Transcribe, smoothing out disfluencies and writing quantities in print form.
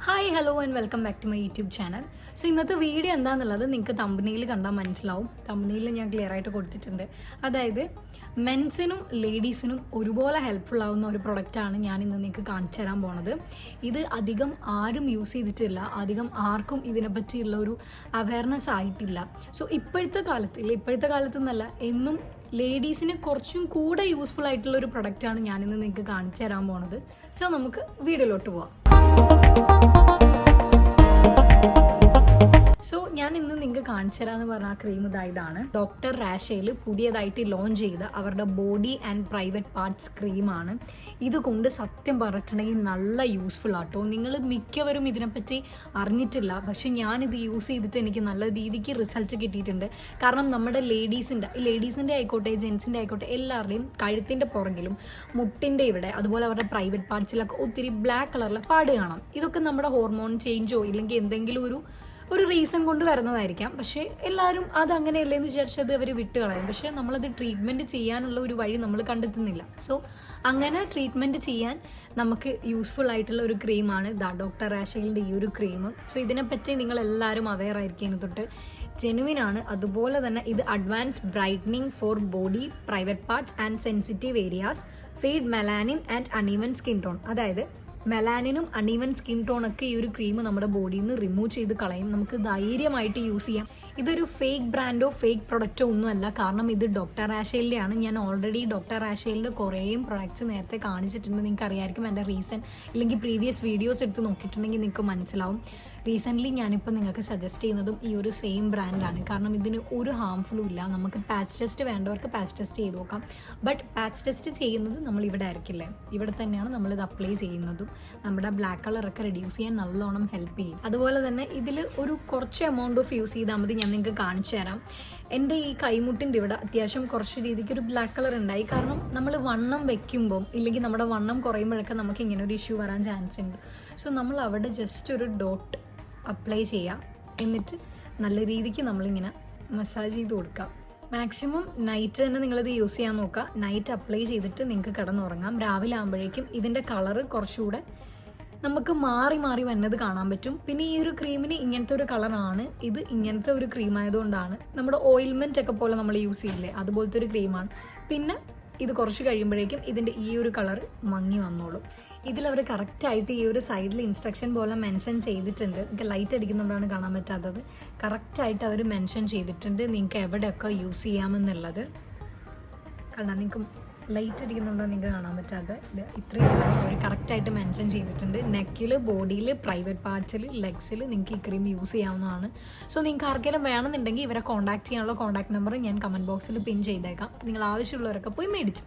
Hi hello and welcome back to my YouTube channel. So ഇന്നത്തെ video എന്താണെന്നുള്ളത് നിങ്ങൾക്ക് തമ്പനയിൽ കണ്ടാൽ മനസ്സിലാവും. തമ്പനയിൽ ഞാൻ ക്ലിയർ ആയിട്ട് കൊടുത്തിട്ടുണ്ട്. അതായത് മെൻസിനും ലേഡീസിനും ഒരുപോലെ ഹെൽപ്ഫുൾ ആവുന്ന ഒരു പ്രൊഡക്റ്റാണ് ഞാൻ ഇന്ന് നിങ്ങൾക്ക് കാണിച്ചു തരാൻ പോണത്. ഇത് അധികം ആരും യൂസ് ചെയ്തിട്ടില്ല, അധികം ആർക്കും ഇതിനെപ്പറ്റിയുള്ള ഒരു അവയർനെസ് ആയിട്ടില്ല. സോ ഇപ്പോഴത്തെ കാലത്ത് എന്നല്ല, എന്നും ലേഡീസിന് കുറച്ചും കൂടെ യൂസ്ഫുൾ ആയിട്ടുള്ള ഒരു പ്രൊഡക്റ്റാണ് ഞാനിന്ന് നിങ്ങൾക്ക് കാണിച്ചു തരാൻ പോണത്. സോ നമുക്ക് വീഡിയോയിലോട്ട് പോവാം. സോ ഞാൻ ഇന്ന് നിങ്ങൾക്ക് കാണിച്ചു തരാമെന്ന് പറഞ്ഞ ആ ക്രീം ഇതാണ്. ഡോക്ടർ റാഷയിൽ പുതിയതായിട്ട് ലോഞ്ച് ചെയ്ത അവരുടെ ബോഡി ആൻഡ് പ്രൈവറ്റ് പാർട്സ് ക്രീമാണ്. ഇതുകൊണ്ട് സത്യം പറഞ്ഞിട്ടുണ്ടെങ്കിൽ നല്ല യൂസ്ഫുൾ ആട്ടോ. നിങ്ങൾ മിക്കവരും ഇതിനെപ്പറ്റി അറിഞ്ഞിട്ടില്ല, പക്ഷെ ഞാനിത് യൂസ് ചെയ്തിട്ട് എനിക്ക് നല്ല രീതിക്ക് റിസൾട്ട് കിട്ടിയിട്ടുണ്ട്. കാരണം നമ്മുടെ ലേഡീസിൻ്റെ ആയിക്കോട്ടെ ജെൻസിൻ്റെ ആയിക്കോട്ടെ എല്ലാവരുടെയും കഴുത്തിൻ്റെ പുറകിലും മുട്ടിൻ്റെ ഇവിടെ അതുപോലെ അവരുടെ പ്രൈവറ്റ് പാർട്സിലൊക്കെ ഒത്തിരി ബ്ലാക്ക് കളറിലെ പാട് കാണാം. ഇതൊക്കെ നമ്മുടെ ഹോർമോൺ ചേഞ്ചോ ഇല്ലെങ്കിൽ എന്തെങ്കിലും ഒരു റീസൺ കൊണ്ട് വരുന്നതായിരിക്കാം. പക്ഷേ എല്ലാവരും അതങ്ങനെയല്ലേന്ന് വിചാരിച്ചത് അവർ വിട്ട് കളയും. പക്ഷേ നമ്മളത് ട്രീറ്റ്മെൻറ്റ് ചെയ്യാനുള്ള ഒരു വഴി നമ്മൾ കണ്ടെത്തുന്നില്ല. സോ അങ്ങനെ ട്രീറ്റ്മെൻറ്റ് ചെയ്യാൻ നമുക്ക് യൂസ്ഫുൾ ആയിട്ടുള്ള ഒരു ക്രീമാണ് ഡോക്ടർ റാഷേലിൻ്റെ ഈ ഒരു ക്രീം. സോ ഇതിനെപ്പറ്റി നിങ്ങളെല്ലാവരും അവെയർ ആയിരിക്കും. തൊട്ട് ജെനുവിനാണ്. അതുപോലെ തന്നെ ഇത് advance brightening for body private parts and sensitive areas, feed melanin and uneven skin tone. അതായത് മെലാനിനും അൺഈവൻ സ്കിൻ ടോണൊക്കെ ഈ ഒരു ക്രീം നമ്മുടെ ബോഡിയിൽ നിന്ന് റിമൂവ് ചെയ്ത് കളയും. നമുക്ക് ധൈര്യമായിട്ട് യൂസ് ചെയ്യാം. ഇതൊരു ഫേക്ക് ബ്രാൻഡോ ഫേക്ക് പ്രൊഡക്റ്റോ ഒന്നുമല്ല. കാരണം ഇത് ഡോക്ടർ റാഷേലിൻ്റെ ആണ്. ഞാൻ ഓൾറെഡി ഡോക്ടർ റാഷേലിൻ്റെ കുറേ പ്രൊഡക്ട്സ് നേരത്തെ കാണിച്ചിട്ടുണ്ട്. നിങ്ങൾക്ക് അറിയാമായിരിക്കും. എൻ്റെ ഇല്ലെങ്കിൽ പ്രീവിയസ് വീഡിയോസ് എടുത്ത് നോക്കിയിട്ടുണ്ടെങ്കിൽ നിങ്ങൾക്ക് മനസ്സിലാവും. റീസെൻ്റ്ലി ഞാനിപ്പോൾ നിങ്ങൾക്ക് സജസ്റ്റ് ചെയ്യുന്നതും ഈ ഒരു സെയിം ബ്രാൻഡാണ്. കാരണം ഇതിന് ഒരു ഹാംഫുള്ളും ഇല്ല. നമുക്ക് പാച്ച് ടെസ്റ്റ് വേണ്ടവർക്ക് പാച്ച് ടെസ്റ്റ് ചെയ്ത് നോക്കാം. ബട്ട് പാച്ച് ടെസ്റ്റ് ചെയ്യുന്നത് നമ്മൾ ഇവിടെ ആയിരിക്കില്ലേ, ഇവിടെ തന്നെയാണ് നമ്മളിത് അപ്ലൈ ചെയ്യുന്നതും. നമ്മുടെ ബ്ലാക്ക് കളറൊക്കെ റെഡ്യൂസ് ചെയ്യാൻ നല്ലോണം ഹെൽപ്പ് ചെയ്യും. അതുപോലെ തന്നെ ഇതിൽ ഒരു കുറച്ച് എമൗണ്ട് ഓഫ് യൂസ് ചെയ്താൽ മതി. ഞാൻ നിങ്ങൾക്ക് കാണിച്ചു തരാം. എൻ്റെ ഈ കൈമുട്ടിൻ്റെ ഇവിടെ അത്യാവശ്യം കുറച്ച് രീതിക്ക് ഒരു ബ്ലാക്ക് കളർ ഉണ്ടായി. കാരണം നമ്മൾ വണ്ണം വെക്കുമ്പം ഇല്ലെങ്കിൽ നമ്മുടെ വണ്ണം കുറയുമ്പോഴൊക്കെ നമുക്ക് ഇങ്ങനെ ഒരു ഇഷ്യൂ വരാൻ ചാൻസ് ഉണ്ട്. സോ നമ്മൾ അവിടെ ജസ്റ്റ് ഒരു ഡോട്ട് അപ്ലൈ ചെയ്യാം. എന്നിട്ട് നല്ല രീതിക്ക് നമ്മളിങ്ങനെ മസാജ് ചെയ്ത് കൊടുക്കാം. മാക്സിമം നൈറ്റ് തന്നെ നിങ്ങളിത് യൂസ് ചെയ്യാൻ നോക്കുക. നൈറ്റ് അപ്ലൈ ചെയ്തിട്ട് നിങ്ങൾക്ക് കിടന്നുറങ്ങാം. രാവിലെ ആകുമ്പോഴേക്കും ഇതിൻ്റെ കളറ് കുറച്ചുകൂടെ നമുക്ക് മാറി വന്നത് കാണാൻ പറ്റും. പിന്നെ ഈ ഒരു ക്രീമിന് ഇങ്ങനത്തെ ഒരു കളറാണ്. ഇത് ഇങ്ങനത്തെ ഒരു ക്രീം ആയതുകൊണ്ടാണ് നമ്മുടെ ഓയിൽമെൻറ്റ് ഒക്കെ പോലെ നമ്മൾ യൂസ് ചെയ്യില്ലേ, അതുപോലത്തെ ഒരു ക്രീമാണ്. പിന്നെ ഇത് കുറച്ച് കഴിയുമ്പോഴേക്കും ഇതിൻ്റെ ഈ ഒരു കളർ മങ്ങി വന്നോളും. ഇതിലവർ കറക്റ്റായിട്ട് ഈ ഒരു സൈഡിൽ ഇൻസ്ട്രക്ഷൻ പോലെ മെൻഷൻ ചെയ്തിട്ടുണ്ട്. നിങ്ങൾക്ക് ലൈറ്റ് അടിക്കുന്നതുകൊണ്ടാണ് കാണാൻ പറ്റാത്തത്. കറക്റ്റായിട്ട് അവർ മെൻഷൻ ചെയ്തിട്ടുണ്ട് നിങ്ങൾക്ക് എവിടെയൊക്കെ യൂസ് ചെയ്യാമെന്നുള്ളത്. കാരണം നിങ്ങൾക്ക് ലൈറ്റ് അടിക്കുന്നുണ്ടോ നിങ്ങൾക്ക് കാണാൻ പറ്റാതെ ഇത് ഇത്രയും അവർ കറക്റ്റായിട്ട് മെൻഷൻ ചെയ്തിട്ടുണ്ട്. നെക്കിൽ, ബോഡിയിൽ, പ്രൈവറ്റ് പാർട്സിൽ, ലെഗ്സിൽ നിങ്ങൾക്ക് ഈ ക്രീം യൂസ് ചെയ്യാവുന്നതാണ്. സോ നിങ്ങൾക്ക് ആർക്കെങ്കിലും വേണമെന്നുണ്ടെങ്കിൽ ഇവരെ കോൺടാക്ട് ചെയ്യാനുള്ള കോൺടാക്ട് നമ്പർ ഞാൻ കമൻറ്റ് ബോക്സിൽ പിൻ ചെയ്തേക്കാം. നിങ്ങൾ ആവശ്യമുള്ളവരൊക്കെ പോയി മേടിച്ചു.